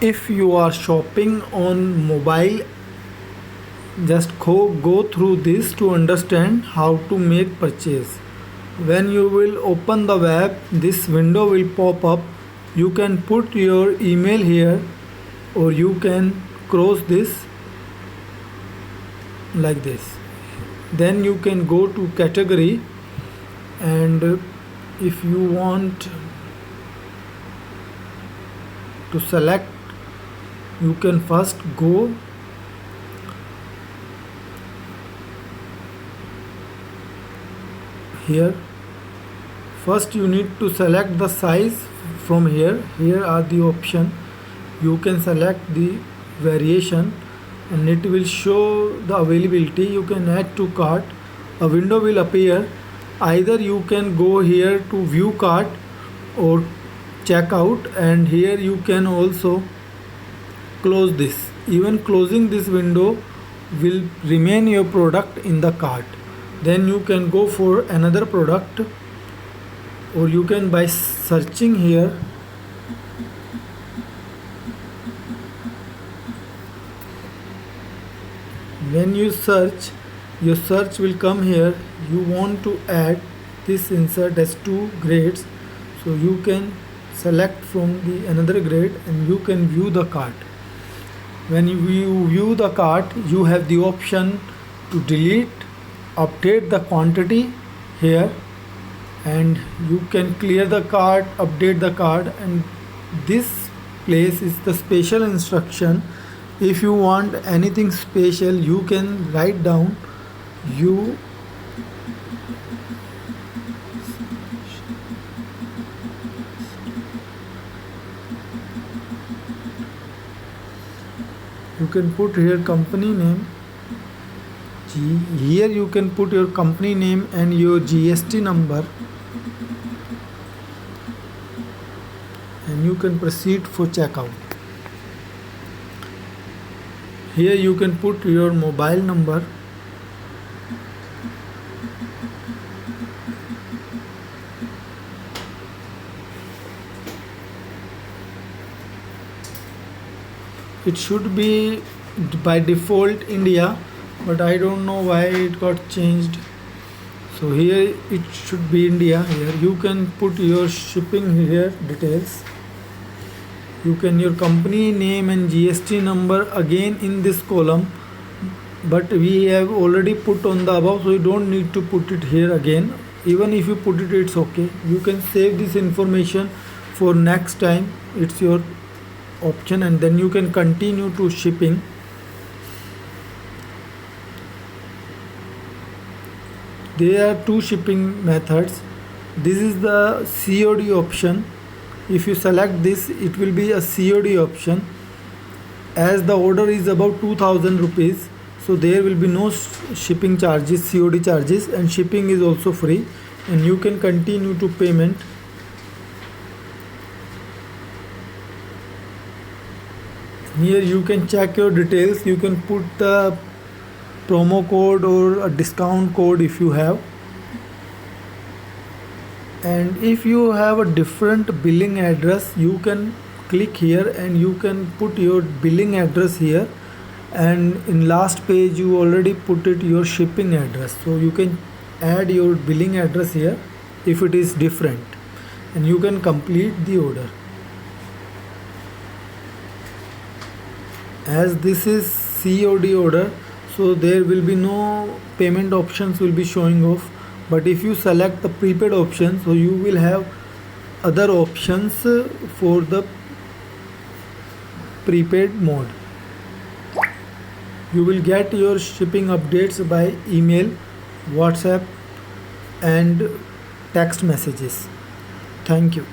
If you are shopping on mobile, just go through this to understand how to make purchase. When you will open the web, this window will pop up. You can put your email here, or you can close this like this. Then you can go to category, and if you want to select, you can first go here. First you need to select the size from here. Here are the option. You can select the variation and it will show the availability. You can add to cart. A window will appear. Either you can go here to view cart or check out, and here you can also close this. Even closing this window will remain your product in the cart. Then you can go for another product, or you can by searching here. When you search, your search will come here. You want to add this insert as 2 grades, so you can select from the another grade and you can view the cart. When you view the cart, you have the option to delete, update the quantity here, and you can clear the cart, update the cart. And this place is the special instruction. If you want anything special, you can write down. You can put here company name. Here you can put your company name and your GST number, and you can proceed for checkout. Here you can put your mobile number. It should be by default India, but I don't know why it got changed. So here it should be India. Here you can put your shipping here details. You can your company name and GST number again in this column, but we have already put on the above, so you don't need to put it here again. Even if you put it, it's okay. You can save this information for next time. It's your option, and then you can continue to shipping. There are 2 shipping methods. This is the COD option. If you select this, it will be a COD option. As the order is about 2000 rupees, so there will be no shipping charges, COD charges, and shipping is also free, and you can continue to payment. Here you can check your details. You can put the promo code or a discount code if you have. And if you have a different billing address, you can click here and you can put your billing address here. And in last page you already put it your shipping address, so you can add your billing address here if it is different, and you can complete the order. As this is COD order, so there will be no payment options will be showing off. But if you select the prepaid option, so you will have other options for the prepaid mode. You will get your shipping updates by email, WhatsApp and text messages. Thank you.